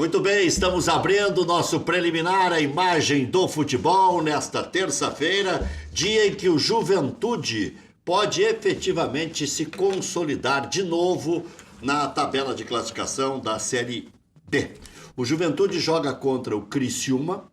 Muito bem, estamos abrindo o nosso preliminar, a imagem do futebol, nesta terça-feira, dia em que o Juventude pode efetivamente se consolidar de novo na tabela de classificação da Série B. O Juventude joga contra o Criciúma,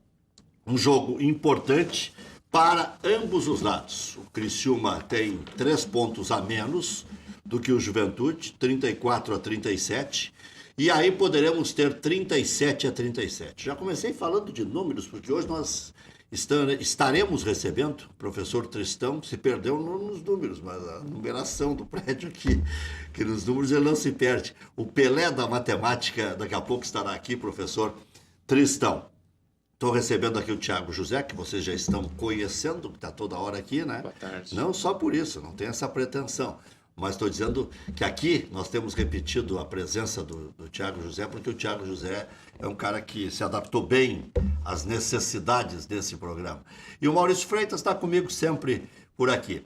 um jogo importante para ambos os lados. O Criciúma tem 3 pontos a menos do que o Juventude, 34-37, e aí poderemos ter 37-37. Já comecei falando de números, porque hoje nós estaremos recebendo o professor Tristão, se perdeu nos números, mas a numeração do prédio aqui, que nos números ele não se perde. O Pelé da matemática, daqui a pouco estará aqui, professor Tristão. Estou recebendo aqui o Thiago José, que vocês já estão conhecendo, que está toda hora aqui, né? Boa tarde. Não só por isso, não tem essa pretensão. Mas estou dizendo que aqui nós temos repetido a presença do Thiago José, porque o Thiago José é um cara que se adaptou bem às necessidades desse programa. E o Maurício Freitas está comigo sempre por aqui.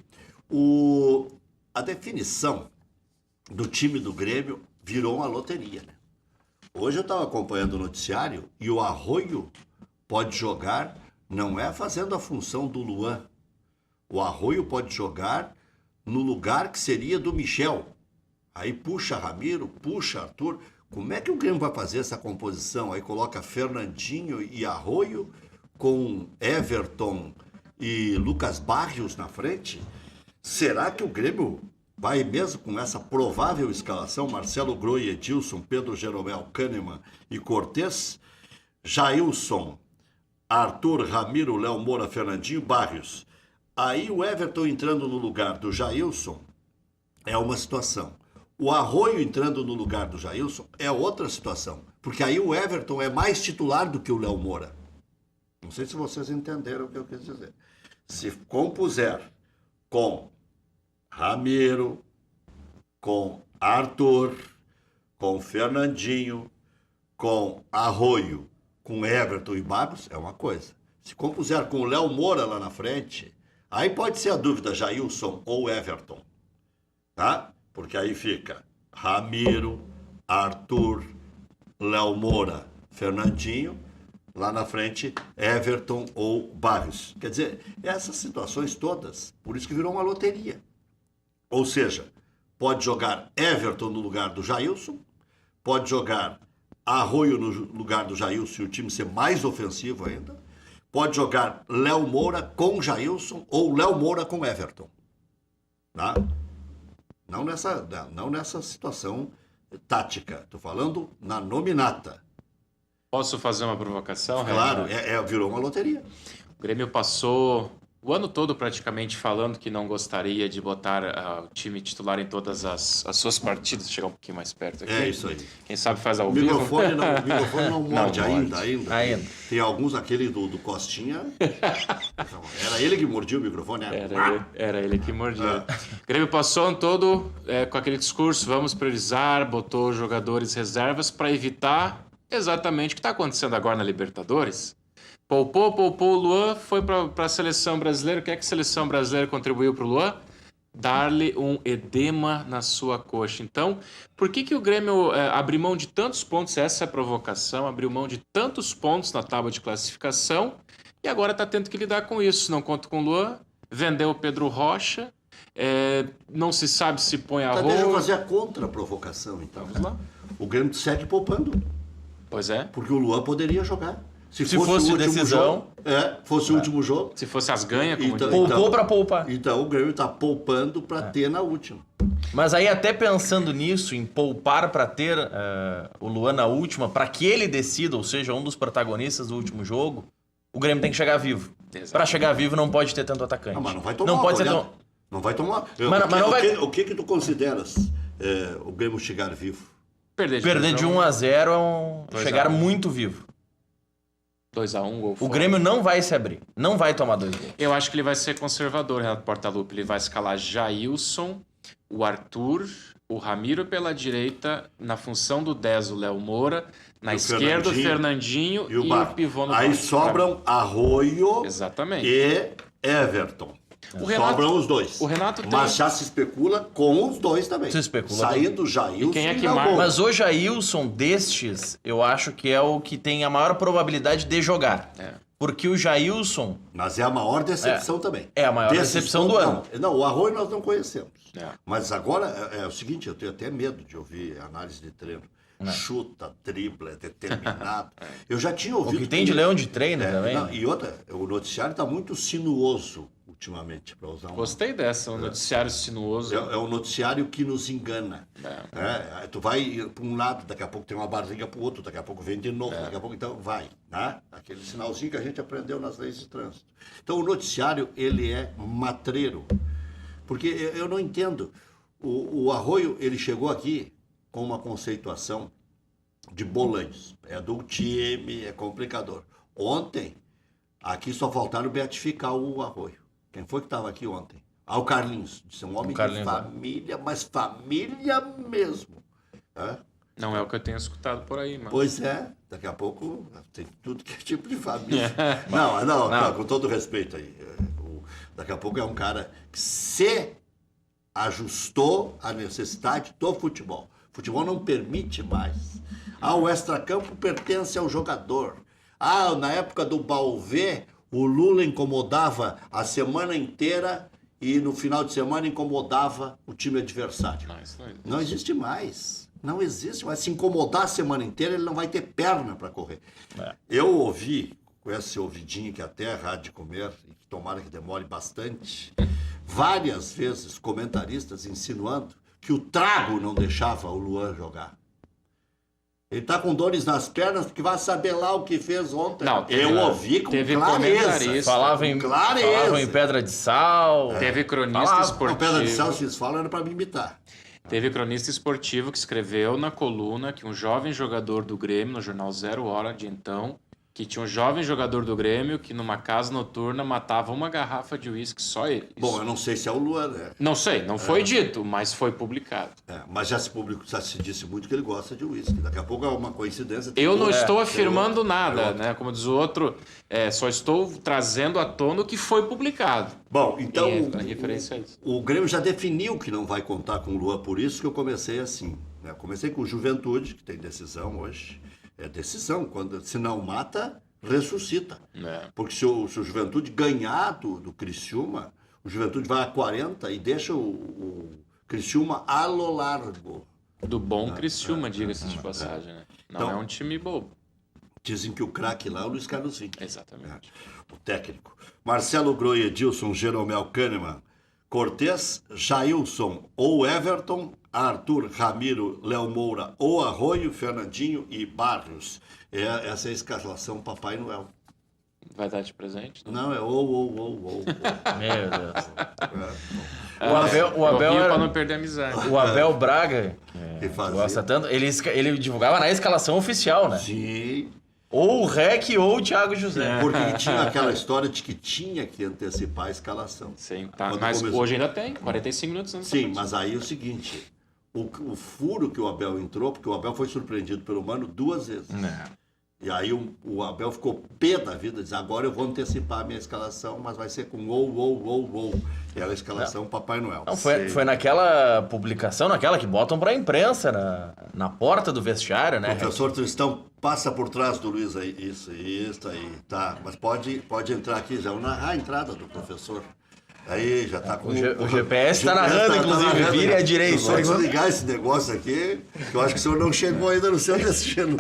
A definição do time do Grêmio virou uma loteria, né? Hoje eu estava acompanhando o noticiário e o Arroio pode jogar, não é fazendo a função do Luan. O Arroio pode jogar no lugar que seria do Michel. Aí puxa Ramiro, puxa Arthur. Como é que o Grêmio vai fazer essa composição? Aí coloca Fernandinho e Arroio com Everton e Lucas Barrios na frente? Será que o Grêmio vai mesmo com essa provável escalação? Marcelo Groi, Edilson, Pedro Jeromel, Kahneman e Cortez, Jailson, Arthur, Ramiro, Léo Moura, Fernandinho, Barrios. Aí o Everton entrando no lugar do Jailson é uma situação. O Arroio entrando no lugar do Jailson é outra situação. Porque aí o Everton é mais titular do que o Léo Moura. Não sei se vocês entenderam o que eu quis dizer. Se compuser com Ramiro, com Arthur, com Fernandinho, com Arroio, com Everton e Barros, é uma coisa. Se compuser com o Léo Moura lá na frente, aí pode ser a dúvida, Jailson ou Everton, tá? Porque aí fica Ramiro, Arthur, Léo Moura, Fernandinho, lá na frente Everton ou Barrios. Quer dizer, essas situações todas, por isso que virou uma loteria. Ou seja, pode jogar Everton no lugar do Jailson, pode jogar Arroio no lugar do Jailson e o time ser mais ofensivo ainda, pode jogar Léo Moura com Jailson ou Léo Moura com Everton. Tá? Não nessa situação tática. Estou falando na nominata. Posso fazer uma provocação? Claro, virou uma loteria. O Grêmio passou o ano todo praticamente falando que não gostaria de botar o time titular em todas as suas partidas. Vou chegar um pouquinho mais perto aqui. É isso aí. Quem sabe faz ao O vivo. microfone não morde Não ainda. morde. Tem alguns, aquele do Costinha. Era ele que mordia o microfone? Era ele que mordia. O Grêmio passou o ano todo com aquele discurso, vamos priorizar, botou jogadores reservas para evitar exatamente o que está acontecendo agora na Libertadores. Poupou o Luan, foi para a seleção brasileira. O que é que a seleção brasileira contribuiu para o Luan? Dar-lhe um edema na sua coxa. Então, por que o Grêmio abriu mão de tantos pontos? Essa é a provocação, abriu mão de tantos pontos na tábua de classificação e agora está tendo que lidar com isso. Não conta com o Luan, vendeu o Pedro Rocha, não se sabe se põe a Deixa eu fazer a contra-provocação, então. Vamos lá. O Grêmio segue poupando. Pois é. Porque o Luan poderia jogar. Se fosse o último decisão, jogo, fosse o último jogo. Se fosse as ganhas, como diz. Poupou para poupar. Então o Grêmio está poupando para ter na última. Mas aí até pensando nisso, em poupar para ter o Luan na última, para que ele decida, ou seja, um dos protagonistas do último jogo, o Grêmio tem que chegar vivo. Para chegar vivo não pode ter tanto atacante. Não, mas não vai tomar não pode ser tão... Não vai tomar. O que tu consideras o Grêmio chegar vivo? Perder de 1-0 é chegar muito vivo. 2-1, gol O Grêmio não vai se abrir. Não vai tomar 2 gols. Eu acho que ele vai ser conservador, Renato Portaluppi. Ele vai escalar Jailson, o Arthur, o Ramiro pela direita, na função do 10, o Léo Moura, na esquerda o Fernandinho e o pivô no Aí sobram Arroio Exatamente. e Everton. O Renato, Sobram os dois. o Renato tem... Mas já se especula com os dois também. Se especula Saindo o Jailson E quem é que Galvão. marca? Mas o Jailson destes, eu acho que é o que tem a maior probabilidade de jogar. Porque o Jailson Mas é a maior decepção também. é a maior decepção do ano. Não, o Arroio nós não conhecemos. É. Mas agora é o seguinte, eu tenho até medo de ouvir análise de treino. Chuta, dribla, é determinado. Eu já tinha O ouvido... que tem de leão de treino também. não, e outra, o noticiário está muito sinuoso ultimamente, para usar um... Gostei dessa, um noticiário sinuoso. É um noticiário que nos engana. Tu vai para um lado, daqui a pouco tem uma barriga para o outro, daqui a pouco vem de novo, daqui a pouco então vai. Né? Aquele sinalzinho que a gente aprendeu nas leis de trânsito. Então o noticiário, ele é matreiro. Porque eu não entendo. O Arroio, ele chegou aqui com uma conceituação de Bolanhos. É do time, é complicador. Ontem, aqui só faltaram beatificar o Arroio. Quem foi que estava aqui ontem? O Carlinhos. Disse um homem de família, mas família mesmo. Não é o que eu tenho escutado por aí, mano. Pois é, daqui a pouco tem tudo que é tipo de família. não, com todo respeito aí. Daqui a pouco é um cara que se ajustou à necessidade do futebol. O futebol não permite mais. O extracampo pertence ao jogador. Na época do Balvê, o Lula incomodava a semana inteira e no final de semana incomodava o time adversário. Não existe mais. Não existe mais. Se incomodar a semana inteira, ele não vai ter perna para correr. Eu ouvi, com esse ouvidinho que até é rádio de comer, e que tomara que demore bastante, várias vezes comentaristas insinuando que o trago não deixava o Luan jogar. Ele tá com dores nas pernas porque vai saber lá o que fez ontem. Não, eu ouvi com clareza. Falavam em pedra de sal. Teve cronista esportivo. Pedra de sal, se eles falam, era para me imitar. Teve cronista esportivo que escreveu na coluna que um jovem jogador do Grêmio, no jornal 0 Hora de então, que tinha um jovem jogador do Grêmio que numa casa noturna matava uma garrafa de uísque, só ele. Bom, eu não sei se é o Luan, né? Não sei, não foi dito, mas foi publicado. Mas já se disse muito que ele gosta de uísque. Daqui a pouco é uma coincidência. Eu não estou afirmando nada, né? Como diz o outro, só estou trazendo à tona o que foi publicado. Bom, então a referência é isso. O Grêmio já definiu que não vai contar com o Luan, por isso que eu comecei assim. Né? Eu comecei com o Juventude, que tem decisão hoje. É decisão, se não mata, ressuscita. Porque se o Juventude ganhar do Criciúma, o Juventude vai a 40 e deixa o Criciúma a lo largo. Do bom Criciúma, diga-se de passagem, né? Não então, é um time bobo. Dizem que o craque lá é o Luiz Carlos Vinck. Exatamente. O técnico. Marcelo Groi, Edilson, Jeromel Kahneman, Cortez, Jailson ou Everton, Arthur, Ramiro, Léo Moura ou Arroio, Fernandinho e Barrios. Essa é a escalação Papai Noel. Vai dar de presente? Não, é Meu Deus. O Abel era... para não perder a amizade. O Abel Braga, que gosta tanto, ele divulgava na escalação oficial, né? Sim. Ou o REC ou o Thiago José. Porque tinha aquela história de que tinha que antecipar a escalação. Sim, tá. Mas hoje ainda tem, 45 minutos antes. Sim, mas aí é o seguinte, o furo que o Abel entrou, porque o Abel foi surpreendido pelo Mano 2 vezes. E aí o Abel ficou pé da vida, diz, agora eu vou antecipar a minha escalação, mas vai ser com ou. E era a escalação Papai Noel. Não, foi naquela publicação, naquela que botam pra imprensa, na porta do vestiário, né? O professor Tristão passa por trás do Luiz aí, isso aí, tá. Mas pode entrar aqui, já vou narrar a entrada do professor. Aí já tá com... O GPS tá narrando, inclusive, vire à direita. Só desligar esse negócio aqui, que eu acho que o senhor não chegou ainda no seu destino.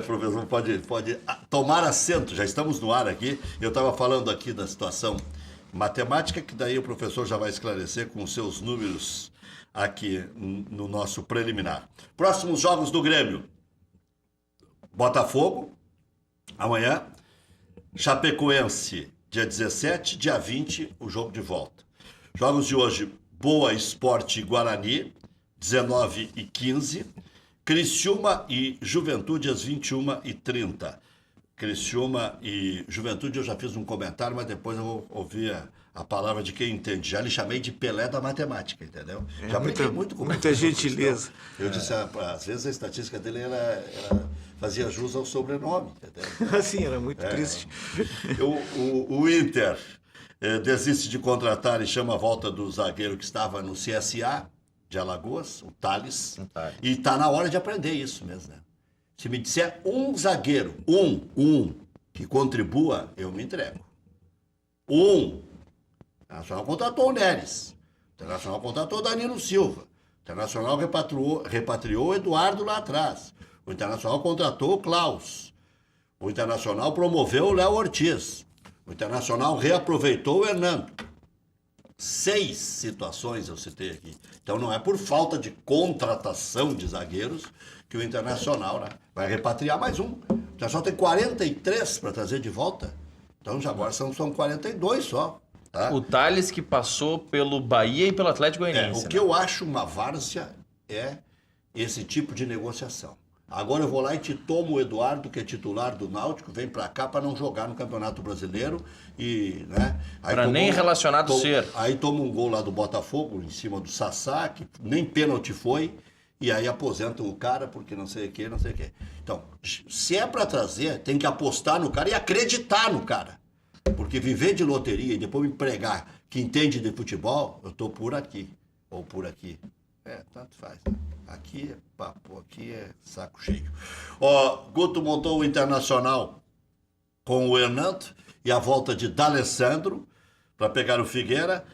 Professor, pode tomar assento, já estamos no ar aqui. Eu estava falando aqui da situação matemática, que daí o professor já vai esclarecer com os seus números aqui no nosso preliminar. Próximos jogos do Grêmio. Botafogo, amanhã. Chapecoense, dia 17, dia 20, o jogo de volta. Jogos de hoje, Boa Esporte e Guarani, 19 e 15. Criciúma e Juventude às 21h30. Criciúma e Juventude, eu já fiz um comentário, mas depois eu vou ouvir a palavra de quem entende. Já lhe chamei de Pelé da matemática, entendeu? Já muita gentileza. Eu disse, às vezes a estatística dele fazia jus ao sobrenome, entendeu? Sim, era muito triste. O Inter desiste de contratar e chama a volta do zagueiro que estava no CSA de Alagoas, o Thales. E está na hora de aprender isso mesmo, né? Se me disser um zagueiro, que contribua, eu me entrego. O Internacional contratou o Neres. O Internacional contratou o Danilo Silva. O Internacional repatriou o Eduardo lá atrás. O Internacional contratou o Klaus. O Internacional promoveu o Léo Ortiz. O Internacional reaproveitou o Hernando. 6 situações eu citei aqui. Então não é por falta de contratação de zagueiros que o Internacional, né, vai repatriar mais um. O Internacional tem 43 para trazer de volta. Então já agora são 42 só. Tá? O Thales que passou pelo Bahia e pelo Atlético Goianiense. O que eu acho uma várzea é esse tipo de negociação. Agora eu vou lá e te tomo o Eduardo, que é titular do Náutico, vem pra cá para não jogar no Campeonato Brasileiro e, né? Para nem relacionado ser. Aí toma um gol lá do Botafogo, em cima do Sassá, que nem pênalti foi, e aí aposentam o cara porque não sei o que, não sei o que. Então, se é para trazer, tem que apostar no cara e acreditar no cara. Porque viver de loteria e depois me pregar que entende de futebol, eu tô por aqui, ou por aqui. Tanto faz. Né? Aqui é papo, aqui é saco cheio. Guto montou o Internacional com o Hernando e a volta de D'Alessandro para pegar o Figueira.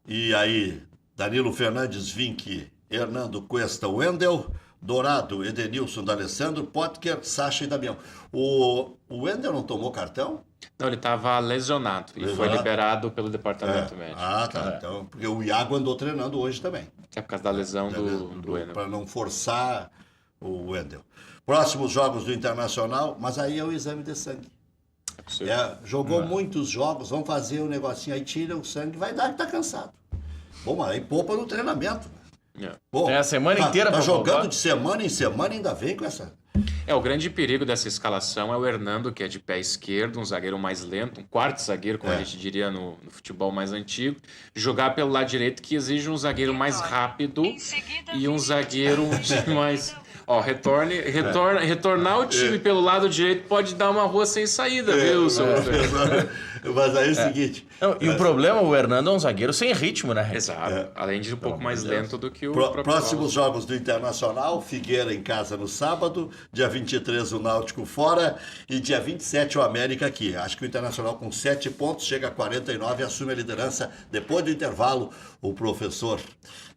E aí, Danilo Fernandes, Vinck, Hernando, Cuesta, Wendel, Dourado, Edenilson, D'Alessandro, Potker, Sacha e Damião. O Wendel não tomou cartão? Não, ele estava lesionado e foi liberado pelo departamento médico. Ah, tá. Então, porque o Iago andou treinando hoje também. É por causa da lesão do Wendel. Para não forçar o Wendel. Próximos jogos do Internacional, mas aí é o exame de sangue. Jogou muitos jogos, vamos fazer um negocinho, aí tira o sangue, vai dar que tá cansado. Bom, mas aí poupa no treinamento. Bom, tem a semana inteira tá pra jogando poupar. de semana em semana, ainda vem com essa... O grande perigo dessa escalação é o Hernando, que é de pé esquerdo, um zagueiro mais lento, um quarto zagueiro, como a gente diria no futebol mais antigo, jogar pelo lado direito, que exige um zagueiro mais rápido e um zagueiro mais... retornar o time pelo lado direito pode dar uma rua sem saída, viu, seu Mas aí é o seguinte... Não, e o problema, o Hernando é um zagueiro sem ritmo, né? Exato. Além de um pouco mais lento do que o Próximos jogos do Internacional, Figueira em casa no sábado, dia 23 o Náutico fora e dia 27 o América aqui. Acho que o Internacional com 7 pontos chega a 49 e assume a liderança. Depois do intervalo, o professor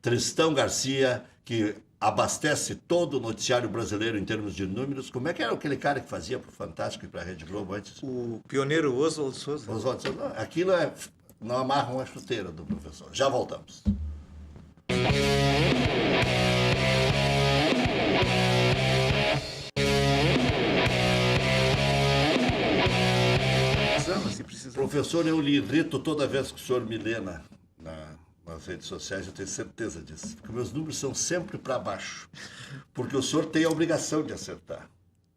Tristão Garcia, que abastece todo o noticiário brasileiro em termos de números. Como é que era aquele cara que fazia para o Fantástico e para a Rede Globo antes? O pioneiro Oswald Souza. Oswald Souza. Aquilo não amarram a chuteira do professor. Já voltamos. Professor, eu lhe irrito toda vez que o senhor me lê nas redes sociais, eu tenho certeza disso. Porque meus números são sempre para baixo. Porque o senhor tem a obrigação de acertar.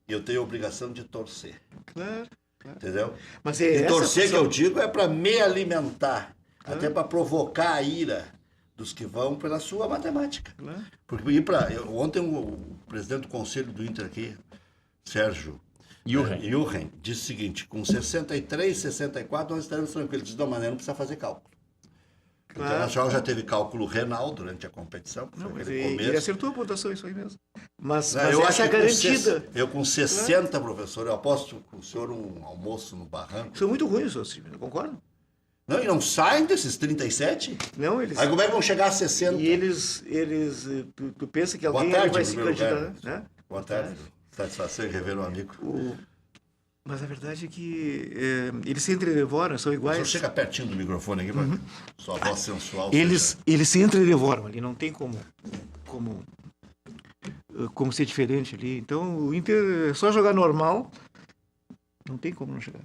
E eu tenho a obrigação de torcer. Claro. Entendeu? Mas e torcer, que eu digo, é para me alimentar. Até para provocar a ira dos que vão pela sua matemática. Claro. Porque ontem o presidente do conselho do Inter aqui, Sérgio Juren, disse o seguinte: com 63, 64 nós estaremos tranquilos. Ele disse: não, mas não precisa fazer cálculo. O Internacional já teve cálculo renal durante a competição. Ele acertou a pontuação, isso aí mesmo. Mas eu essa é garantida. Eu com 60, professor, eu aposto com o senhor um almoço no barranco. São muito ruins, senhor Silvio, eu concordo. Não, e não saem desses 37? Não, eles... Aí como é que vão chegar a 60? E eles tu pensa que alguém vai se candidatar, né? Boa tarde. Satisfação em rever um amigo. Mas a verdade é que eles se entredevoram, são iguais. O senhor chega pertinho do microfone aqui, para sua voz sensual. Eles se entredevoram ali, não tem como ser diferente ali. Então, o Inter é só jogar normal, não tem como não chegar.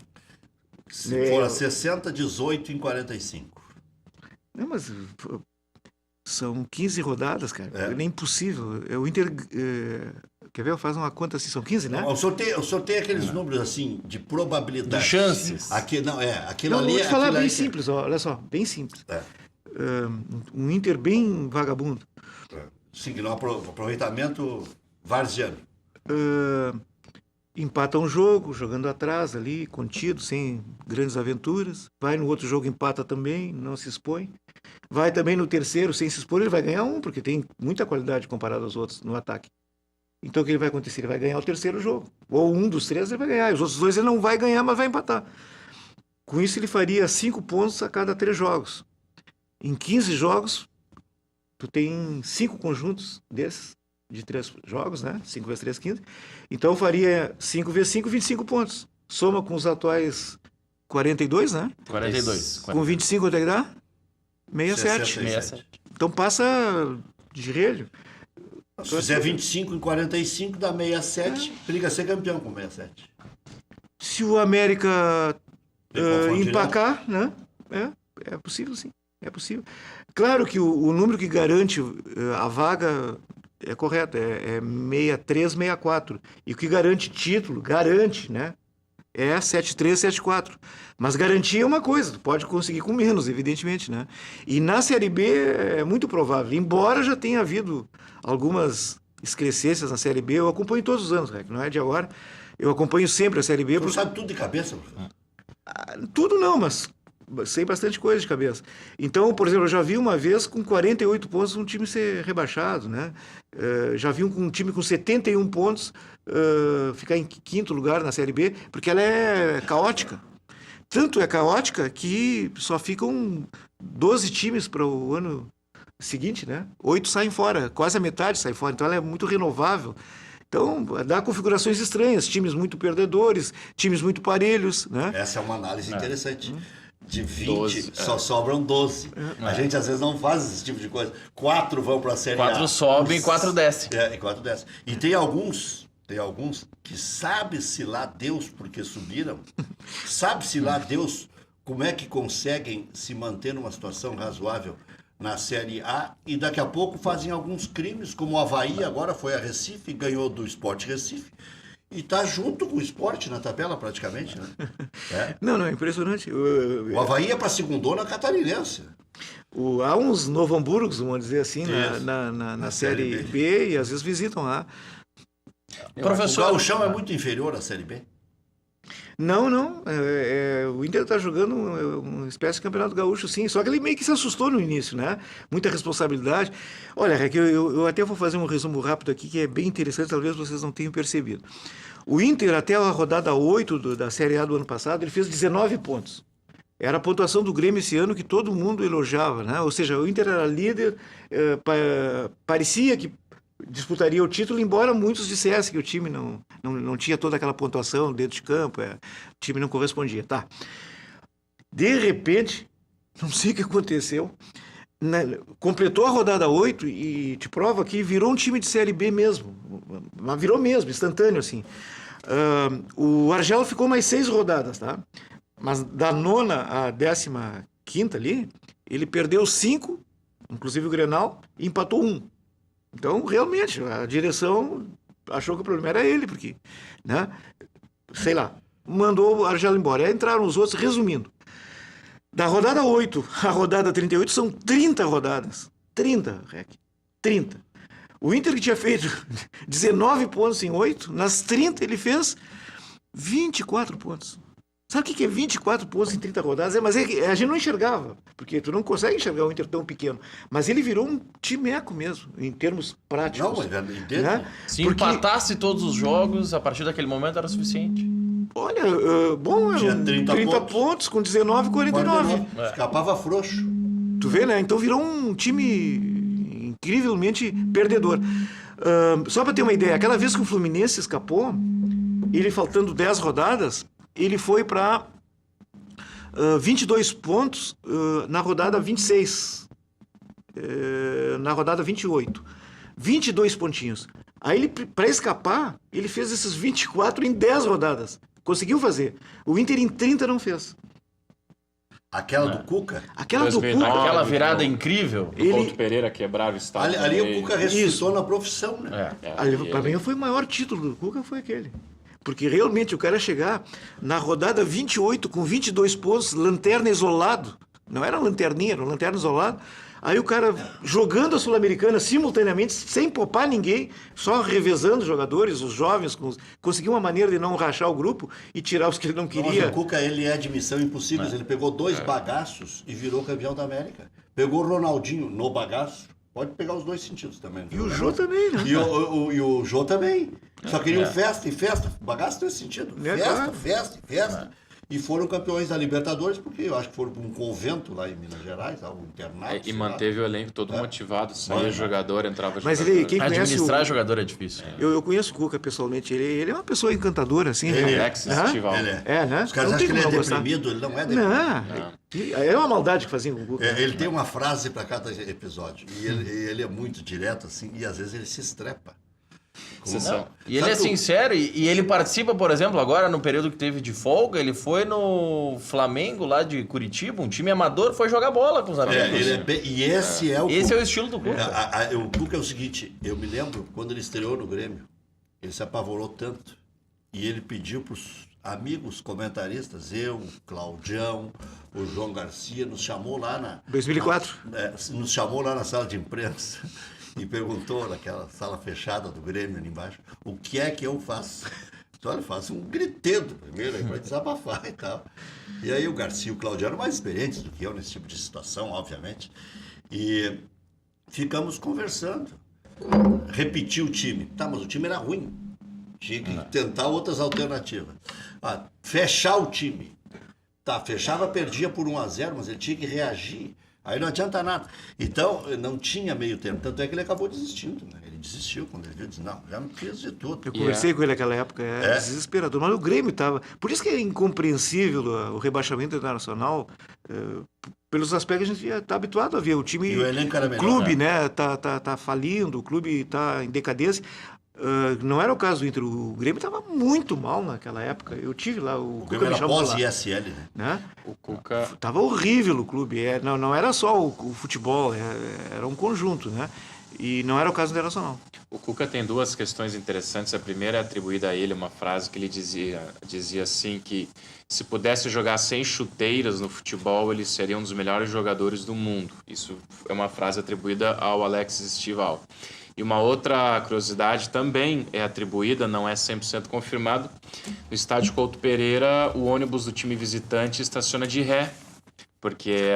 Se for a 60, 18 em 45. Não, mas são 15 rodadas, cara. É nem impossível. O Inter... Quer ver? Faz uma conta assim, são 15, né? O senhor tem aqueles números assim, de probabilidade. De chances. Aquilo não, ali vou te falar bem simples, olha só, bem simples. Um Inter bem vagabundo. Sim, que não aproveitamento varziano. empata um jogo, jogando atrás ali, contido, sem grandes aventuras. Vai no outro jogo, empata também, não se expõe. Vai também no terceiro, sem se expor, ele vai ganhar um, porque tem muita qualidade comparado aos outros no ataque. Então o que ele vai acontecer? Ele vai ganhar o terceiro jogo. Ou um dos 3 ele vai ganhar. E os outros 2 ele não vai ganhar, mas vai empatar. Com isso ele faria 5 pontos a cada 3 jogos. Em 15 jogos, tu tem 5 conjuntos desses, de 3 jogos, né? 5 vezes 3, 15. Então faria 5 vezes 5, 25 pontos. Soma com os atuais 42, né? 42. Com 25 quanto é que dá? 67. 67. Então passa de relho. Se fizer 25 em 45, dá 67, briga a ser campeão com 67. Se o América Tem confronto empacar, né? É possível, sim. É possível. Claro que o número que garante a vaga é correto, é 63, 64. E o que garante título, né? É 73, 74. Mas garantia é uma coisa, tu pode conseguir com menos, evidentemente, né? E na Série B é muito provável, embora já tenha havido algumas excrescências na Série B, eu acompanho todos os anos, né? Não é de agora, eu acompanho sempre a Série B. Tu sabe tudo de cabeça, professor? Tudo não, mas sei bastante coisa de cabeça. Então, por exemplo, eu já vi uma vez com 48 pontos um time ser rebaixado, né? Já vi um time com 71 pontos ficar em 5º lugar na Série B, porque ela é caótica. Tanto é caótica que só ficam 12 times para o ano seguinte, né? 8 saem fora, quase a metade sai fora, então ela é muito renovável. Então, dá configurações estranhas, times muito perdedores, times muito parelhos, né? Essa é uma análise interessante. De 20, 12, só sobram 12. A gente às vezes não faz esse tipo de coisa. 4 vão para a Série A. 4 sobem e 4 descem. E 4 descem. E tem alguns que sabe-se lá Deus porque subiram, sabe-se lá Deus como é que conseguem se manter numa situação razoável na Série A e daqui a pouco fazem alguns crimes, como o Avaí agora foi a Recife, ganhou do Sport Recife. E está junto com o Sport na tabela, praticamente, né? Não, é impressionante. O Avaí é para a segundona catarinense. Há uns Novo Hamburgos, vamos dizer assim, na Série B, e às vezes visitam lá. Professor, o Gauchão é muito inferior à Série B? Não. O Inter está jogando uma espécie de campeonato gaúcho, sim. Só que ele meio que se assustou no início, né? Muita responsabilidade. Olha, eu até vou fazer um resumo rápido aqui, que é bem interessante, talvez vocês não tenham percebido. O Inter, até a rodada 8 da Série A do ano passado, ele fez 19 pontos. Era a pontuação do Grêmio esse ano que todo mundo elogiava, né? Ou seja, o Inter era líder, parecia que disputaria o título, embora muitos dissessem que o time não tinha toda aquela pontuação dentro de campo, o time não correspondia. Tá. De repente, não sei o que aconteceu, completou a rodada 8 e te prova que virou um time de Série B mesmo, mas virou mesmo, instantâneo assim. O Argel ficou mais 6 rodadas, tá? Mas da 9ª à 15ª ali, ele perdeu 5, inclusive o Grenal, e empatou 1. Então, realmente, a direção achou que o problema era ele, porque, né, sei lá, mandou o Argel embora. Aí entraram os outros, resumindo. Da rodada 8 à rodada 38 são 30 rodadas. 30, Rec. 30. O Inter que tinha feito 19 pontos em 8, nas 30 ele fez 24 pontos. Sabe o que é 24 pontos em 30 rodadas? Mas a gente não enxergava, porque tu não consegue enxergar o Inter tão pequeno. Mas ele virou um timeco mesmo, em termos práticos. Não, mas entendo. Né? Se empatasse todos os jogos, a partir daquele momento era suficiente. Olha, bom, tinha eram 30 pontos com 19 e 49. Escapava frouxo. Tu vê, né? Então virou um time incrivelmente perdedor. Só para ter uma ideia, aquela vez que o Fluminense escapou, ele faltando 10 rodadas, ele foi para 22 pontos na rodada 26, na rodada 28. 22 pontinhos. Aí, para escapar, ele fez esses 24 em 10 rodadas. Conseguiu fazer. O Inter em 30 não fez. Aquela do Cuca? Aquela 2009, do Cuca. Aquela virada incrível. O Couto Pereira quebrar o estádio. Ali o Cuca ressuscitou na profissão, né? Para mim foi o maior título do Cuca, foi aquele. Porque realmente o cara chegar na rodada 28 com 22 pontos, lanterna isolado, não era lanterninha, era lanterna isolado, Aí o cara jogando a Sul-Americana simultaneamente, sem poupar ninguém, só revezando os jogadores, os jovens, conseguiu uma maneira de não rachar o grupo e tirar os que ele não Mas queria. o Cuca, ele é de missão impossível. Ele pegou 2 bagaços e virou campeão da América. Pegou o Ronaldinho no bagaço. Pode pegar os 2 sentidos também. E o Jô também, né? E o Jô também. Só queriam festa e festa. Bagaço nesse sentido. É, Festa, claro. festa e festa. E foram campeões da Libertadores, porque eu acho que foram para um convento lá em Minas Gerais, um internato. E sei manteve o elenco todo motivado. Saía jogador, entrava Mas jogador. ele, quem conhece Administrar jogador é difícil. eu conheço o Cuca pessoalmente, ele é uma pessoa encantadora, assim. Ele né? é. Alex Aham. Estival. Ele é. É, né? Os caras Não acham tem que ele é como não gostar. deprimido, ele não é deprimido. Não, é uma maldade que faziam com o Cuca. Ele tem uma frase para cada episódio. E ele é muito direto, assim, e às vezes ele se estrepa. Exceção. E ele é sincero, e ele participa, por exemplo, agora no período que teve de folga, ele foi no Flamengo lá de Curitiba, um time amador, foi jogar bola com os amigos. E esse é o Esse Cuca. é o estilo do Cuca. O Cuca é o seguinte, eu me lembro quando ele estreou no Grêmio, ele se apavorou tanto e ele pediu para os amigos comentaristas, eu, o Claudião, o João Garcia, nos chamou lá na... 2004. nos chamou lá na sala de imprensa e perguntou naquela sala fechada do Grêmio ali embaixo, o que é que eu faço? Olha, eu faço um gritedo primeiro aí para desabafar e tal. E aí o Garcia e o Claudião eram mais experientes do que eu nesse tipo de situação, obviamente. E ficamos conversando. Repetir o time. Tá, mas o time era ruim. Tinha que tentar outras alternativas. Fechar o time. Tá, fechava, perdia por 1-0, mas ele tinha que reagir. Aí não adianta nada. Então, não tinha meio tempo. Tanto é que ele acabou desistindo. Né? Ele desistiu quando ele viu, disse, não, já me fiz de tudo. Eu conversei com ele naquela época, desesperador. Mas o Grêmio estava... Por isso que é incompreensível o rebaixamento internacional, pelos aspectos que a gente já está habituado a ver. O time... E o elenco era o melhor, clube, né? Tá falindo, o clube está em decadência. Não era o caso do Inter. O Grêmio estava muito mal naquela época. Eu tive lá, o Cuca Grêmio me era chamou lá. pós-ISL, né? O Cuca... Tava horrível o clube. Não era só o futebol, era um conjunto, né? E não era o caso internacional. O Cuca tem 2 questões interessantes. A primeira é atribuída a ele uma frase que ele dizia assim que se pudesse jogar sem chuteiras no futebol, ele seria um dos melhores jogadores do mundo. Isso é uma frase atribuída ao Alex Estival. E uma outra curiosidade também é atribuída, não é 100% confirmado, no estádio Couto Pereira, o ônibus do time visitante estaciona de ré, porque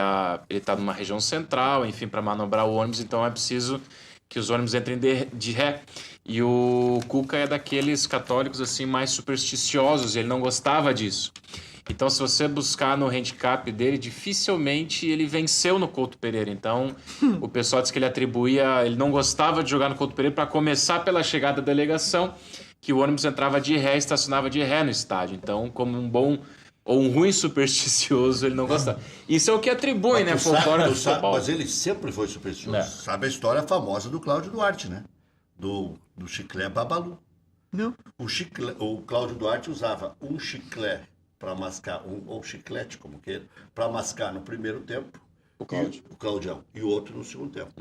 ele está numa região central, enfim, para manobrar o ônibus, então é preciso que os ônibus entrem de ré. E o Cuca é daqueles católicos assim mais supersticiosos, ele não gostava disso. Então, se você buscar no handicap dele, dificilmente ele venceu no Couto Pereira. Então, o pessoal diz que ele não gostava de jogar no Couto Pereira para começar pela chegada da delegação, que o ônibus entrava de ré e estacionava de ré no estádio. Então, como um bom ou um ruim supersticioso, ele não gostava. Isso é o que atribui, né, folclore do futebol. Mas ele sempre foi supersticioso. Sabe a história famosa do Cláudio Duarte, né? Do chiclé Babalu. Não. O Cláudio Duarte usava um chiclé para mascar, ou chiclete, como queira, para mascar no primeiro tempo, o Claudião, e o outro no segundo tempo.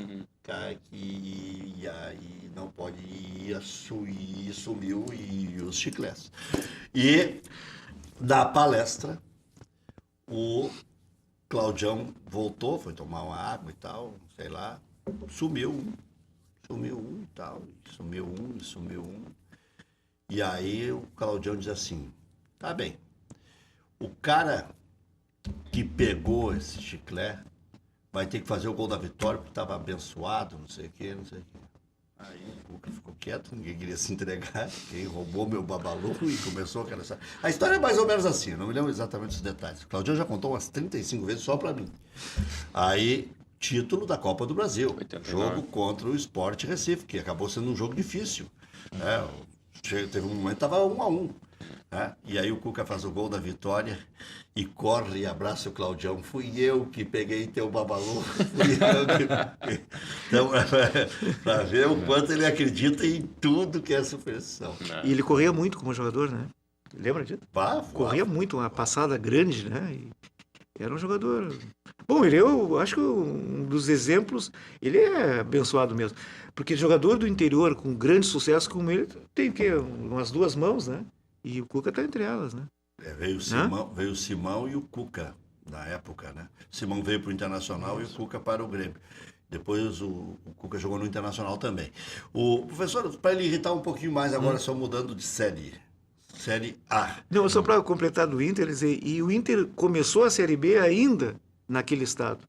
E aí não pode ir, sumiu e os chicletes. E da palestra, o Claudião voltou, foi tomar uma água e tal, sei lá, sumiu um e tal, sumiu um. E aí o Claudião diz assim, tá bem, o cara que pegou esse chiclete vai ter que fazer o gol da vitória porque estava abençoado, não sei o quê. Aí o Cuca ficou quieto, ninguém queria se entregar, quem roubou meu Babalu e começou aquela história. A história é mais ou menos assim, eu não me lembro exatamente os detalhes. O Claudião já contou umas 35 vezes só para mim. Aí, título da Copa do Brasil, 89. Jogo contra o Sport Recife, que acabou sendo um jogo difícil. Teve um momento que estava 1-1. E aí o Cuca faz o gol da vitória e corre e abraça o Claudião. Fui eu que peguei teu Babalu. Então, para ver o quanto ele acredita em tudo que é superstição. E ele corria muito como jogador, né? Lembra disso? Corria muito. muito, uma passada grande, né? E era um jogador... Bom, eu acho que um dos exemplos, ele é abençoado mesmo. Porque jogador do interior com grande sucesso como ele, tem o quê? Umas 2 mãos, né? E o Cuca está entre elas, né? Veio o Simão e o Cuca, na época, né? Simão veio para o Internacional e o Cuca para o Grêmio. Depois o Cuca jogou no Internacional também. O professor, para ele irritar um pouquinho mais agora, só mudando de série A. Não, só para completar do Inter, dizer, e o Inter começou a Série B ainda naquele estado.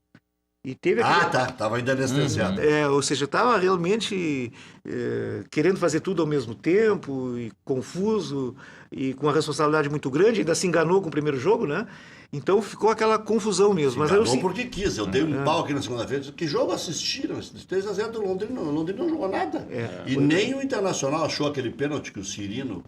E teve Estava ainda anestesiado. ou seja, estava realmente querendo fazer tudo ao mesmo tempo, e confuso, e com uma responsabilidade muito grande, ainda se enganou com o primeiro jogo, né? Então ficou aquela confusão mesmo. Mas Enganou porque quis. Eu dei um pau aqui na segunda-feira. Que jogo assistiram? 3-0 do Londrina. O Londrina não jogou nada. E nem o Internacional achou aquele pênalti que o Cirino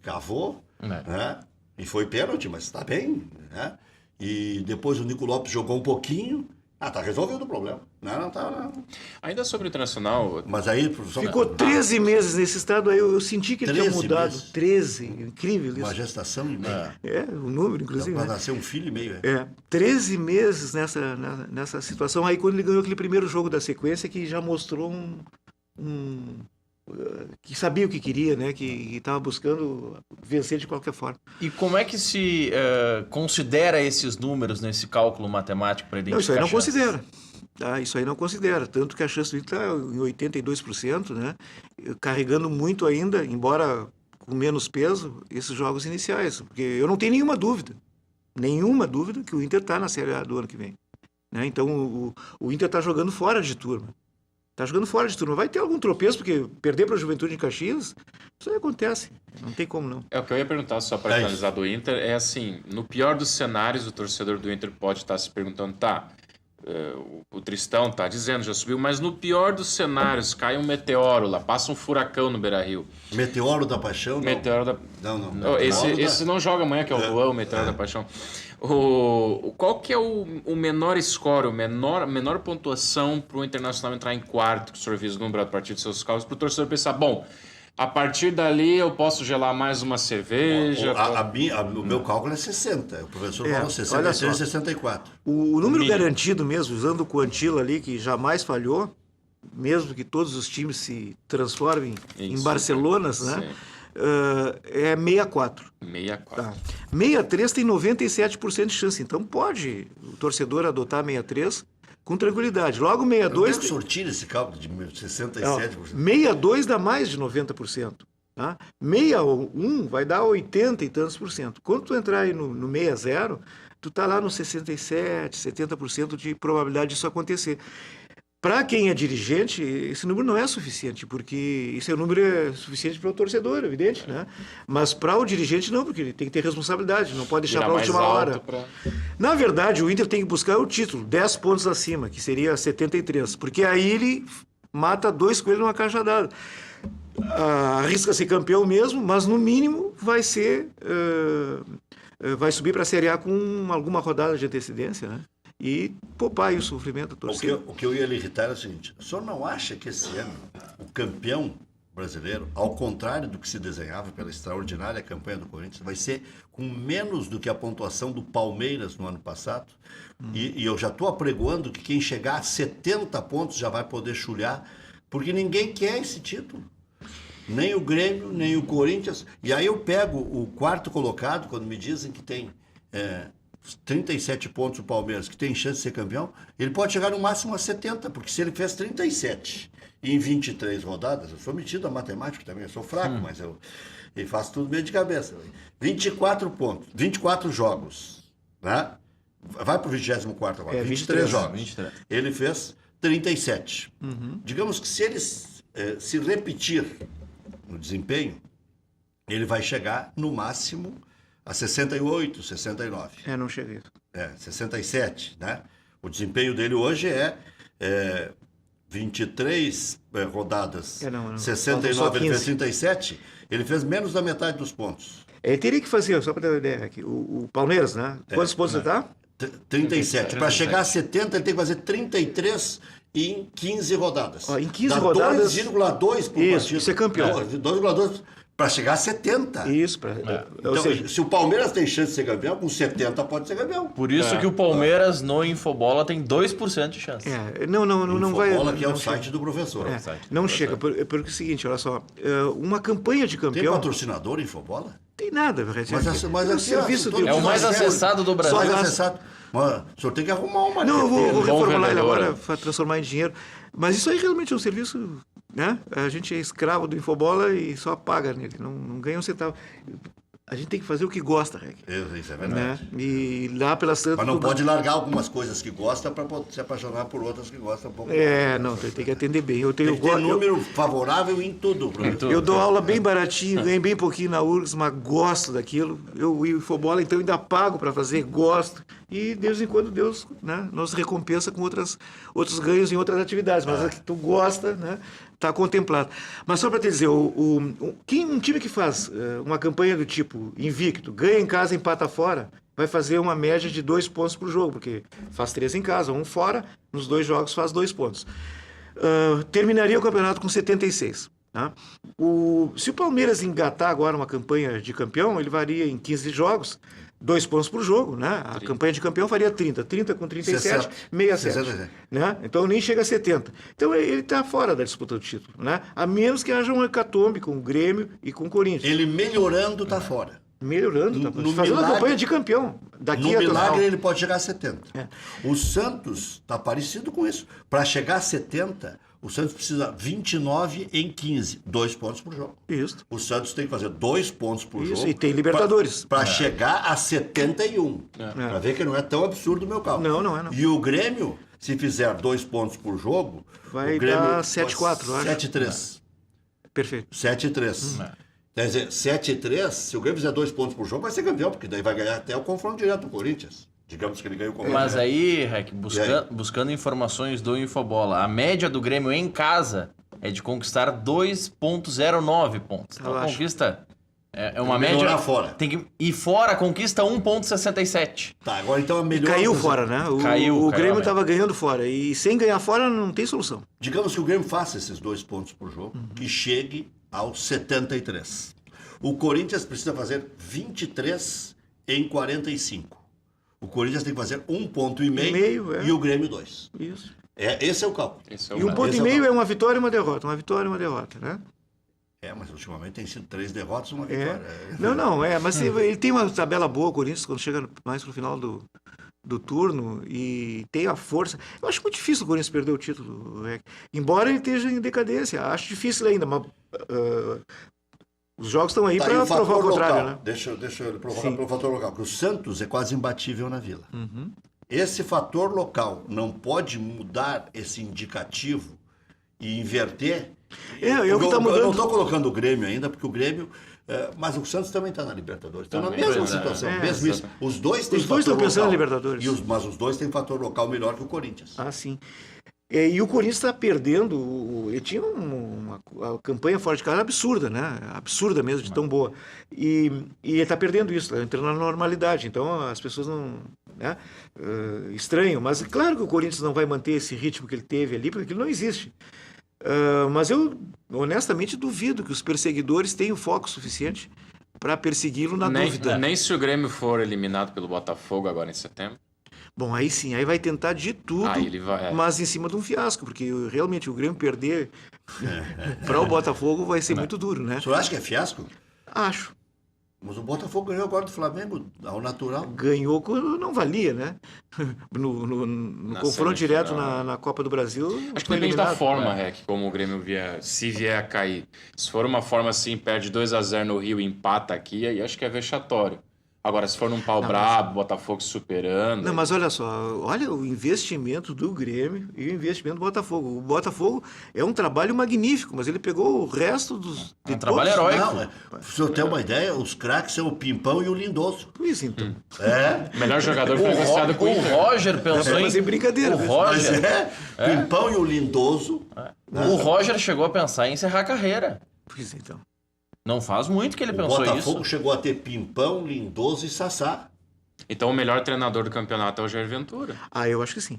cavou. Né? E foi pênalti, mas está bem. Né? E depois o Nico Lopes jogou um pouquinho. Tá resolvido o problema. Não tá. Não. Ainda sobre o Internacional... Mas aí, professor... Ficou 13 meses nesse estado, aí eu senti que ele tinha mudado. Meses. 13, incrível isso. Uma gestação e meia. O número, inclusive. Para nascer um filho e meio. 13 meses nessa situação. Aí quando ele ganhou aquele primeiro jogo da sequência, que já mostrou que sabia o que queria, né? Que estava buscando vencer de qualquer forma. E como é que se considera esses números nesse cálculo matemático para identificar? Não, isso aí não chances? considera. Isso aí não considera. Tanto que a chance do Inter está em 82%, né? Carregando muito ainda, embora com menos peso, esses jogos iniciais. Porque eu não tenho nenhuma dúvida que o Inter está na Série A do ano que vem. Né? Então o Inter está jogando fora de turma. Vai ter algum tropeço, porque perder para a Juventude de Caxias, isso aí acontece. Não tem como, não. O que eu ia perguntar só para finalizar do Inter é assim, no pior dos cenários, o torcedor do Inter pode estar se perguntando, o Tristão tá dizendo, já subiu, mas no pior dos cenários, cai um meteoro lá, passa um furacão no Beira-Rio. Meteoro da Paixão? Não. Meteoro da... Não. Esse não joga amanhã, que é o Luan, o Meteoro da Paixão. Qual que é o menor score, a menor pontuação para o Internacional entrar em quarto, que o senhor vislumbra a partir dos seus cálculos, para o torcedor pensar, bom, a partir dali eu posso gelar mais uma cerveja? O meu cálculo é 60. O professor falou 63, 64. O número garantido mesmo, usando o Quantila ali, que jamais falhou, mesmo que todos os times se transformem em Barcelonas, né? É 64. 64. 63 tem 97% de chance. Então pode o torcedor adotar 63 com tranquilidade. Logo 62... Eu sortir esse cálculo de 67%. 62 dá mais de 90%. Tá? 61 vai dar 80 e tantos por cento. Quando tu entrar aí no 60, tu tá lá no 67, 70% de probabilidade disso acontecer. Para quem é dirigente, esse número não é suficiente, porque esse número é suficiente para o torcedor, evidente, né? Mas para o dirigente não, porque ele tem que ter responsabilidade, não pode deixar para a última hora. Na verdade, o Inter tem que buscar o título, 10 pontos acima, que seria 73, porque aí ele mata 2 coelhos numa cajadada. Arrisca ser campeão mesmo, mas no mínimo vai subir para a Série A com alguma rodada de antecedência, né? E poupar o sofrimento da torcida. O que eu ia lhe irritar é o seguinte: o senhor não acha que esse ano o campeão brasileiro, ao contrário do que se desenhava pela extraordinária campanha do Corinthians, vai ser com menos do que a pontuação do Palmeiras no ano passado? E eu já estou apregoando que quem chegar a 70 pontos já vai poder chulhar, porque ninguém quer esse título. Nem o Grêmio, nem o Corinthians. E aí eu pego o quarto colocado, quando me dizem que tem 37 pontos o Palmeiras, que tem chance de ser campeão, ele pode chegar no máximo a 70, porque se ele fez 37 em 23 rodadas, eu sou metido a matemática também, eu sou fraco, mas eu faço tudo meio de cabeça. 24 pontos, 24 jogos, né? Vai para o 24º agora, 23 jogos. 23. Ele fez 37. Digamos que se ele se repetir no desempenho, ele vai chegar no máximo a 68, 69. Não chega isso. 67, né? O desempenho dele hoje é 23 rodadas, 69, ele fez 37, ele fez menos da metade dos pontos. Ele teria que fazer, só para ter uma ideia aqui, o Palmeiras, né? Quantos pontos ele está? 37. Para chegar a 70, ele tem que fazer 33 em 15 rodadas. Em 15 rodadas... 2,2 por partida. Isso é campeão. 2,2 para chegar a 70. Isso. Então, se o Palmeiras tem chance de ser campeão, com 70 pode ser campeão. Por isso que o Palmeiras no Infobola tem 2% de chance. Não vai... Infobola, que é o site do professor. Não chega, porque é o seguinte, olha só, uma campanha de campeão... Tem patrocinador Infobola? Tem nada, mas o serviço é o mais acessado do Brasil. Mais acessado. Mas o senhor tem que arrumar uma Não, eu vou bom reformular ele vendedor, agora né? para transformar em dinheiro. Mas isso aí realmente é um serviço, né? A gente é escravo do Infobola e só paga nele, não ganha um centavo. A gente tem que fazer o que gosta, Reg. Isso é Né? verdade. E lá pelas tantas... Mas não pode largar algumas coisas que gosta para se apaixonar por outras que gostam um pouco. Não, tem que atender bem. Eu Tem tenho que ter número favorável em tudo, professor. eu dou aula bem baratinho, ganho bem pouquinho na URGS, mas gosto daquilo. O Infobola, então, ainda pago para fazer, gosto. E, de vez em quando, Deus, né, nos recompensa com outros ganhos em outras atividades. Mas a que tu gosta, né, está contemplado. Mas só para te dizer, um time que faz uma campanha do tipo invicto, ganha em casa, empata fora, vai fazer uma média de 2 pontos por jogo, porque faz 3 em casa, 1 fora, nos 2 jogos faz 2 pontos. Terminaria o campeonato com 76. Tá? Se o Palmeiras engatar agora uma campanha de campeão, ele varia em 15 jogos, 2 pontos por jogo, né? A campanha de campeão faria 30. 30 com 37, 67. Né? Então nem chega a 70. Então ele está fora da disputa do título, né? A menos que haja um hecatombe com o Grêmio e com o Corinthians. Ele melhorando está fora. Melhorando, tá No fazendo uma milagre- campanha de campeão. Daqui No até o final. milagre ele pode chegar a 70. É. O Santos está parecido com isso. Para chegar a 70, o Santos precisa 29 em 15, 2 pontos por jogo. Isso. O Santos tem que fazer 2 pontos por Isso, jogo. e tem Libertadores. Para chegar a 71. Para ver que não é tão absurdo o meu cálculo. Não é, não. E o Grêmio, se fizer 2 pontos por jogo, Vai o Grêmio dar 7-4, eu acho. 7-3. Perfeito. 7-3. Quer dizer, 7-3, se o Grêmio fizer 2 pontos por jogo, vai ser campeão, porque daí vai ganhar até o confronto direto do Corinthians. Digamos que ele ganhou o confronto Mas direto. aí, Rec, E aí? buscando informações do Infobola, a média do Grêmio em casa é de conquistar 2,09 pontos. Então, Relaxa. conquista é uma Tem que melhorar média. fora. E fora conquista 1,67. Tá, agora então a melhor... Caiu coisa- fora, né? Caiu, O Grêmio né? estava ganhando fora. E sem ganhar fora não tem solução. Digamos que o Grêmio faça esses 2 pontos por jogo, que chegue aos 73. O Corinthians precisa fazer 23 em 45. O Corinthians tem que fazer 1,5 ponto é. e o Grêmio 2. Isso. Esse é o cálculo. Esse é o E 1,5 método. Esse é o ponto cálculo. é uma vitória e uma derrota. Uma vitória e uma derrota, né? Mas ultimamente tem sido 3 derrotas e uma É. vitória. Não, mas ele tem uma tabela boa, o Corinthians, quando chega mais pro final do turno e tem a força. Eu acho muito difícil o Corinthians perder o título, Rec. Embora ele esteja em decadência. Acho difícil ainda, mas os jogos estão aí Tá, e para o fator provar o contrário, local. né? Deixa eu provocar Sim. pelo fator local, porque o Santos é quase imbatível na Vila. Uhum. Esse fator local não pode mudar esse indicativo e inverter? É o que tá Eu não mudando. estou colocando o Grêmio ainda, porque o Grêmio... mas o Santos também está na Libertadores. Está na Também, mesma pois é. situação. É, mesmo isso. Os dois têm Os dois fator estão pensando local. em Libertadores. Mas os dois têm fator local melhor que o Corinthians. Ah, sim. E o Corinthians está perdendo. Ele tinha uma campanha fora de casa absurda, né? Absurda mesmo, de tão boa. E ele está perdendo isso, está entrando na normalidade. Então as pessoas não. Né? Estranham. Mas claro que o Corinthians não vai manter esse ritmo que ele teve ali, porque aquilo não existe. Mas eu, honestamente, duvido que os perseguidores tenham foco suficiente para persegui-lo na dúvida. Nem se o Grêmio for eliminado pelo Botafogo agora em setembro. Bom, aí sim, aí vai tentar de tudo, Aí ele vai- mas em cima de um fiasco, porque realmente o Grêmio perder para o Botafogo vai ser muito duro, né? O senhor acha que é fiasco? Acho. Mas o Botafogo ganhou agora do Flamengo, ao natural. Ganhou quando não valia, né? No Na confronto direto semifinal. na Copa do Brasil. Acho que foi depende da eliminado. forma, Rec, como o Grêmio se vier a cair. Se for uma forma assim, perde 2-0 no Rio e empata aqui, aí acho que é vexatório. Agora, se for num pau brabo, Botafogo superando... Não, mas olha só, olha o investimento do Grêmio e o investimento do Botafogo. O Botafogo é um trabalho magnífico, mas ele pegou o resto dos... É um trabalho heróico. Não, para o senhor ter uma ideia, os craques são o Pimpão e o Lindoso. Pois então. É, Melhor jogador foi negociado com o O Inter. Roger pensou Mas é brincadeira, O né? mas Roger, Pimpão e o Lindoso. o Roger chegou a pensar em encerrar a carreira. Pois então. Não faz muito que ele O pensou Botafogo isso. chegou a ter Pimpão, Lindoso e Sassá. Então o melhor treinador do campeonato é o Jair Ventura. Ah, eu acho que sim.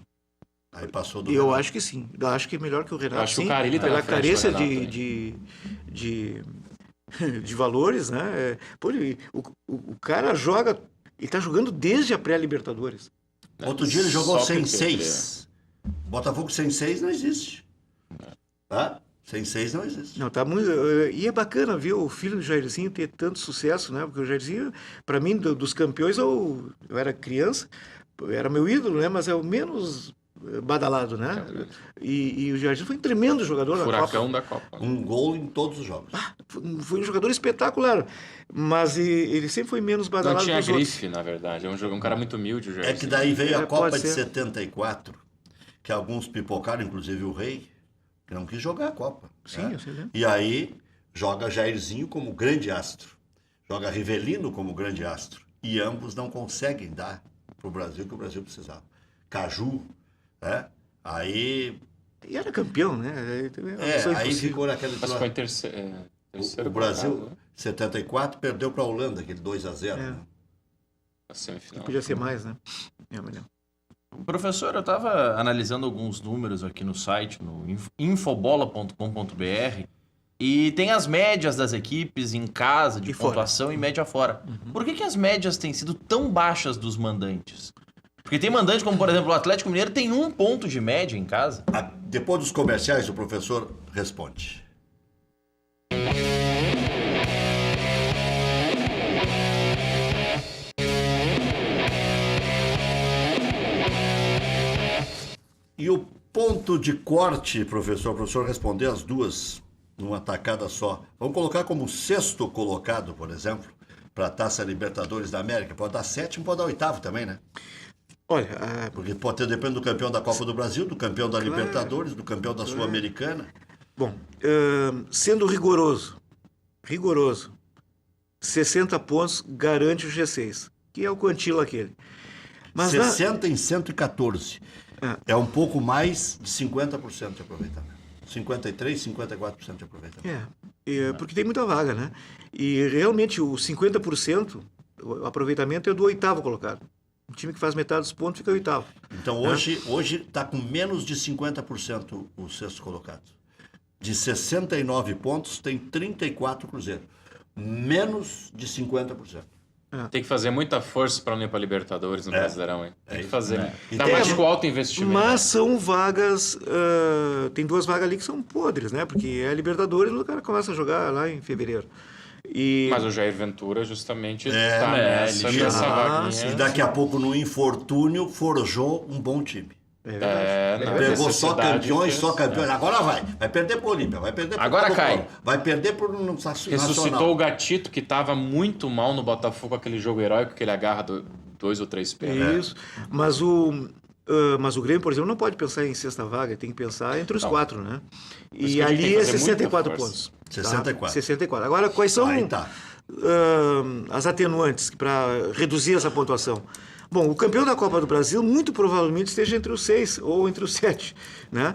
Aí passou do Eu Renato. acho que sim. Eu acho que é melhor que o Renato. Eu acho que o sim, Carille tá pela na frente do carência Renato, de valores, né? Pô, o cara joga. Ele tá jogando desde a pré-Libertadores. Outro dia ele jogou Só sem porque- 6. Botafogo sem 6 não existe. Tá? Sem 6 não existe. Não, tá muito. E é bacana ver o filho do Jairzinho ter tanto sucesso, né? Porque o Jairzinho, para mim, dos campeões, eu era criança, era meu ídolo, né? Mas é o menos badalado, né? E o Jardim foi um tremendo jogador na Copa. Furacão da Copa. Um gol em todos os jogos. Foi um jogador espetacular, mas ele sempre foi menos Não badalado tinha que os outros. grife, na verdade. É um cara muito humilde, o Jairzinho. É que daí veio a Copa pode de ser. 74, que alguns pipocaram, inclusive o Rei, que não quis jogar a Copa. Sim, né? eu sei, né? E aí joga Jairzinho como grande astro, joga Rivelino como grande astro, e ambos não conseguem dar para o Brasil o que o Brasil precisava. Caju, né? Aí, E era campeão, né? aí ficou naquele... Mas foi em terceiro. O Brasil, 74, perdeu para a Holanda, aquele 2-0. Né? Na semifinal. Podia ser mais, né? Mas não. Professor, eu estava analisando alguns números aqui no site, no infobola.com.br, e tem as médias das equipes em casa, de E fora. pontuação e média fora. Por que as médias têm sido tão baixas dos mandantes? Porque tem mandante como, por exemplo, o Atlético Mineiro tem 1 ponto de média em casa. Depois dos comerciais, o professor responde. E o ponto de corte, professor, o professor responder as duas numa tacada só. Vamos colocar como 6º colocado, por exemplo, para a Taça Libertadores da América. Pode dar 7º, pode dar 8º também, né? Olha, Porque pode ter, depende do campeão da Copa do Brasil, do campeão da Libertadores, do campeão da Sul-Americana. bom, sendo rigoroso, 60 pontos garante o G6, que é o quantilo aquele. Mas 60 em 114. É um pouco mais de 50% de aproveitamento. 53, 54% de aproveitamento. porque tem muita vaga, né? E realmente o 50%, o aproveitamento é do 8º colocado. O time que faz metade dos pontos fica 8º. Então hoje está com menos de 50% o 6º colocado. De 69 pontos, tem 34 Cruzeiro. Menos de 50%. Tem que fazer muita força para não ir para Libertadores no Brasileirão, hein? Tem que fazer. Ainda tem- mais com alto investimento. Mas são vagas, tem 2 vagas ali que são podres, né? Porque é a Libertadores e o cara começa a jogar lá em fevereiro. Mas o Jair Ventura justamente tá ele nessa já- vaguinha. E daqui a pouco, no infortúnio, forjou um bom time. Pegou só campeões. Agora vai perder pro Olímpia, vai perder pro Agora Colo-Colo, cai. vai perder pro Nacional. Ressuscitou o Gatito, que estava muito mal no Botafogo, aquele jogo heróico que ele agarra 2 ou 3 pés. Isso. Mas o Grêmio, por exemplo, não pode pensar em 6ª vaga, tem que pensar entre os 4, né? isso E que a gente tem ali que é fazer muita 64 força. pontos. 64. 64. Agora, quais são Aí tá. as atenuantes para reduzir essa pontuação? Bom, o campeão da Copa do Brasil muito provavelmente esteja entre os 6 ou entre os 7, né?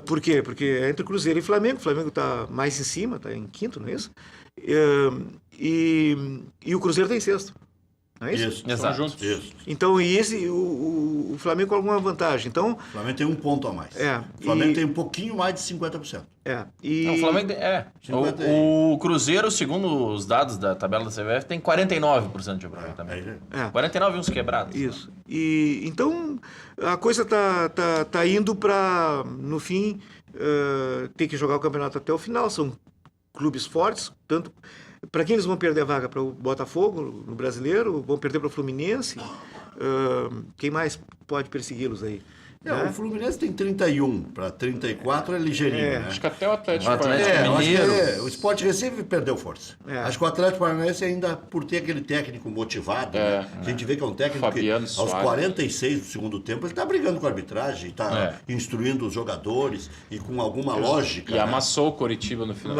Por quê? Porque é entre Cruzeiro e Flamengo. O Flamengo está mais em cima, está em 5º, não é isso? E o Cruzeiro tem 6º. Não é isso? Isso. Exato. juntos. Isso. Então, o Flamengo com alguma vantagem. Então, O Flamengo tem 1 ponto a mais. O Flamengo tem um pouquinho mais de 50%. Não, o Flamengo tem, 50 o Cruzeiro, segundo os dados da tabela da CBF, tem 49% de aproveitamento. 49 e uns quebrados. Isso. E então a coisa tá indo para, no fim, ter que jogar o campeonato até o final. São clubes fortes, tanto para quem eles vão perder a vaga para o Botafogo no Brasileiro, vão perder para o Fluminense. Quem mais pode persegui-los aí? O Fluminense tem 31, para 34 é ligeirinho, né? Acho que até o Atlético O Atlético Paranaense- Eu acho que Mineiro. o Sport Recife perdeu força. Acho que o Atlético Paranaense ainda, por ter aquele técnico motivado, né? A gente vê que é um técnico Fabiano que aos Soares. 46 do segundo tempo ele está brigando com a arbitragem, está instruindo os jogadores e com alguma lógica. E né? amassou o Coritiba no final.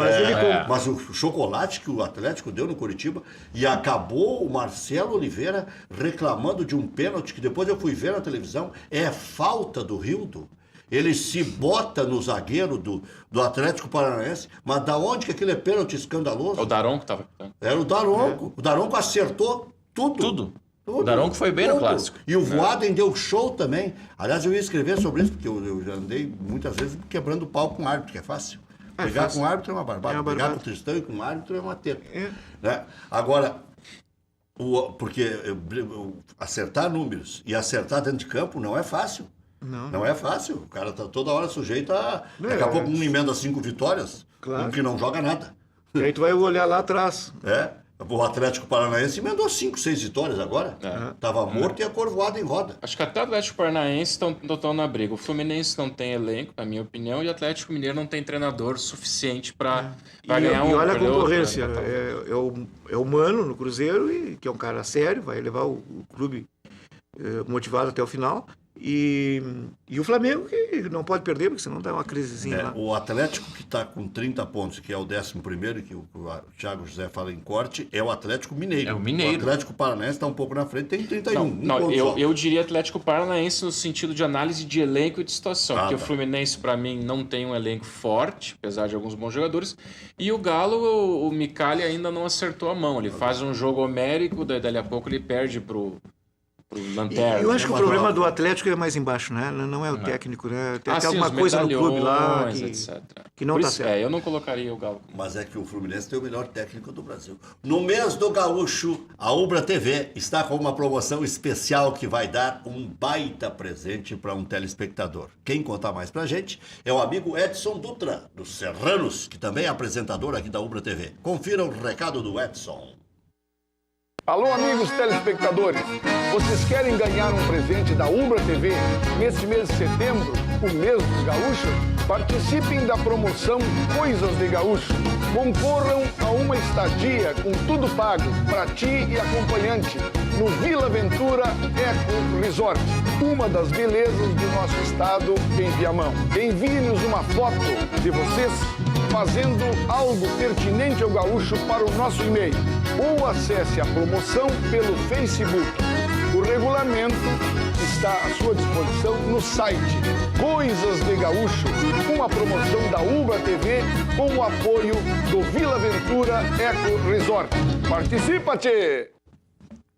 Mas o chocolate que o Atlético deu no Coritiba e acabou o Marcelo Oliveira reclamando de um pênalti que depois eu fui ver na televisão, é falta do Rildo. Ele se bota no zagueiro do Atlético Paranaense, mas da onde que aquele é pênalti escandaloso? O Daronco tava. Era o Daronco. O Daronco acertou tudo. O Daronco foi bem no clássico. E o Voaden deu show também. Aliás, eu ia escrever sobre isso, porque eu já andei muitas vezes quebrando o pau com o árbitro, que é fácil. Brigar fácil. com o árbitro é uma barbada. É uma Brigar barbada. com o Tristão e com o árbitro é uma teta. Né? Agora, porque acertar números e acertar dentro de campo não é fácil. Não é fácil. O cara tá toda hora sujeito a... Daqui a pouco um emenda 5 vitórias, Claro. um que não joga nada. E aí tu vai olhar lá atrás. O Atlético Paranaense emendou 5, 6 vitórias agora. Tava morto e acorvoado em roda. Acho que até o Atlético Paranaense estão na briga. O Fluminense não tem elenco, na minha opinião, e o Atlético Mineiro não tem treinador suficiente para ganhar um. E olha a perder outro, concorrência. né? É o Mano no Cruzeiro, que é um cara sério, vai levar o clube motivado até o final. E o Flamengo, que não pode perder, porque senão dá uma crisezinha lá. O Atlético, que está com 30 pontos, que é o 11º, que o Thiago José fala em corte, é o Atlético Mineiro. É o Mineiro. O Atlético Paranaense está um pouco na frente, tem 31. Não, eu diria Atlético Paranaense no sentido de análise de elenco e de situação. Porque o Fluminense, para mim, não tem um elenco forte, apesar de alguns bons jogadores. E o Galo, o Micali ainda não acertou a mão. Ele faz um jogo homérico, daí a pouco ele perde pro Lanterna. Eu acho que o problema do Atlético é mais embaixo, né? Não é o técnico, né? Tem alguma coisa no clube lá que não está certo. Eu não colocaria o Galo. Mas é que o Fluminense tem o melhor técnico do Brasil. No mês do Gaúcho, a Ubra TV está com uma promoção especial que vai dar um baita presente para um telespectador. Quem contar mais pra gente é o amigo Edson Dutra, dos Serranos, que também é apresentador aqui da Ubra TV. Confira o recado do Edson. Alô, amigos telespectadores, vocês querem ganhar um presente da Ubra TV nesse mês de setembro, o mês dos gaúchos? Participem da promoção Coisas de Gaúcho. Concorram a uma estadia com tudo pago para ti e acompanhante no Vila Ventura Eco Resort, uma das belezas do nosso estado em Viamão. Envie-nos uma foto de vocês fazendo algo pertinente ao gaúcho para o nosso e-mail ou acesse a promoção pelo Facebook. O regulamento está à sua disposição no site Coisas de Gaúcho, uma promoção da Ubra TV com o apoio do Vila Ventura Eco Resort. Participa-te!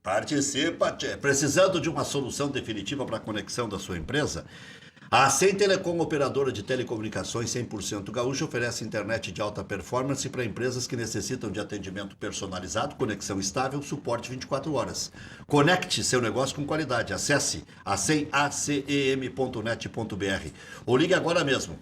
Participa-te! Precisando de uma solução definitiva para a conexão da sua empresa? A Sem Telecom, operadora de telecomunicações 100% gaúcha, oferece internet de alta performance para empresas que necessitam de atendimento personalizado, conexão estável, suporte 24 horas. Conecte seu negócio com qualidade. Acesse acem.net.br ou ligue agora mesmo.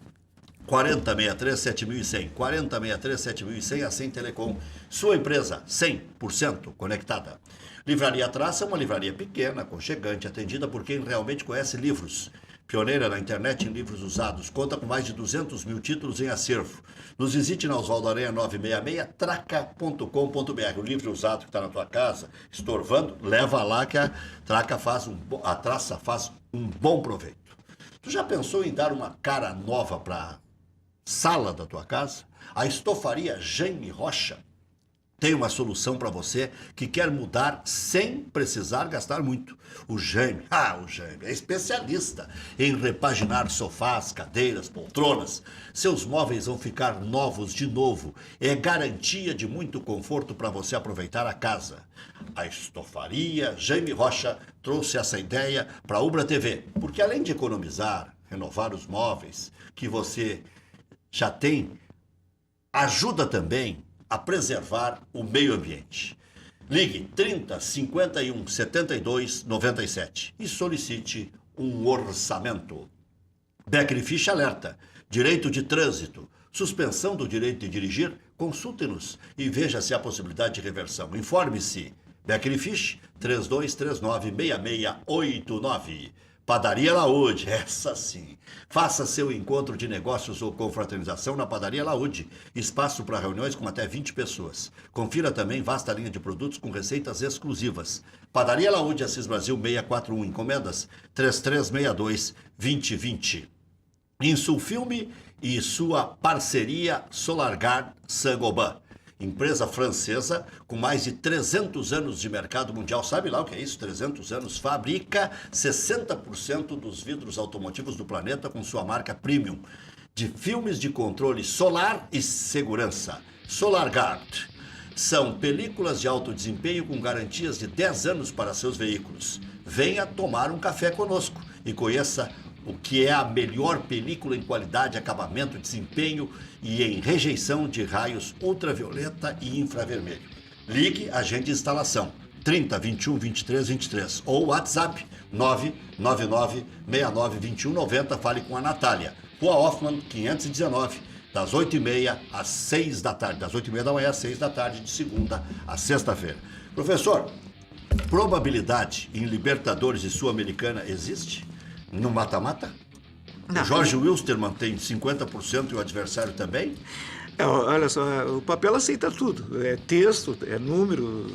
4063-7100. 4063-7100, a Sem Telecom. Sua empresa 100% conectada. Livraria Traça é uma livraria pequena, aconchegante, atendida por quem realmente conhece livros. Pioneira na internet em livros usados, conta com mais de 200 mil títulos em acervo. Nos visite na Oswaldo Aranha 966, traca.com.br. O livro usado que está na tua casa, estorvando, leva lá que a Traça faz um bom proveito. Tu já pensou em dar uma cara nova para a sala da tua casa? A estofaria Jaime Rocha tem uma solução para você que quer mudar sem precisar gastar muito. O Jaime é especialista em repaginar sofás, cadeiras, poltronas. Seus móveis vão ficar novos de novo. É garantia de muito conforto para você aproveitar a casa. A estofaria Jaime Rocha trouxe essa ideia para a Ubra TV, porque além de economizar, renovar os móveis que você já tem, ajuda também a preservar o meio ambiente. Ligue 30 51 72 97 e solicite um orçamento. Becker Fish alerta: direito de trânsito, suspensão do direito de dirigir, consulte-nos e veja se há possibilidade de reversão. Informe-se. Becker Fish 3239-6689. Padaria Laúde, essa sim. Faça seu encontro de negócios ou confraternização na Padaria Laúde. Espaço para reuniões com até 20 pessoas. Confira também vasta linha de produtos com receitas exclusivas. Padaria Laúde, Assis Brasil 641. Encomendas 3362-2020. Insulfilme e sua parceria Solargard Saint-Gobain. Empresa francesa com mais de 300 anos de mercado mundial. Sabe lá o que é isso? 300 anos. Fabrica 60% dos vidros automotivos do planeta com sua marca Premium. De filmes de controle solar e segurança. SolarGuard. São películas de alto desempenho com garantias de 10 anos para seus veículos. Venha tomar um café conosco e conheça o que é a melhor película em qualidade, acabamento, desempenho e em rejeição de raios ultravioleta e infravermelho. Ligue, agende instalação 30 21 23 23 ou WhatsApp 999 69 21 90. Fale com a Natália. Rua Hoffman 519, das 8h30 às 6 da tarde. Das 8h30 da manhã às 6 da tarde, de segunda a sexta-feira. Professor, probabilidade em Libertadores e Sul-Americana existe? No mata-mata? O Jorge Wilstermann tem 50% e o adversário também? Olha só, o papel aceita tudo. É texto, é número.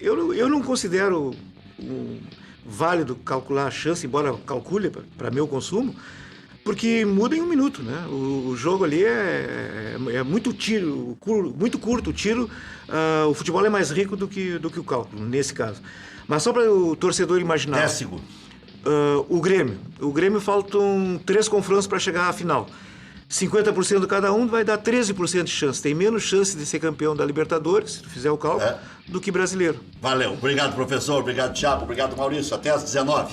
Eu não considero válido calcular a chance, embora calcule para meu consumo, porque muda em um minuto, né? O jogo ali é muito tiro, muito curto o tiro. O futebol é mais rico do que o cálculo, nesse caso. Mas só para o torcedor imaginar. 10 segundos. O Grêmio faltam 3 confrontos para chegar à final. 50% cada um vai dar 13% de chance. Tem menos chance de ser campeão da Libertadores, se tu fizer o cálculo, do que brasileiro. Valeu. Obrigado, professor. Obrigado, Thiago. Obrigado, Maurício. Até às 19h.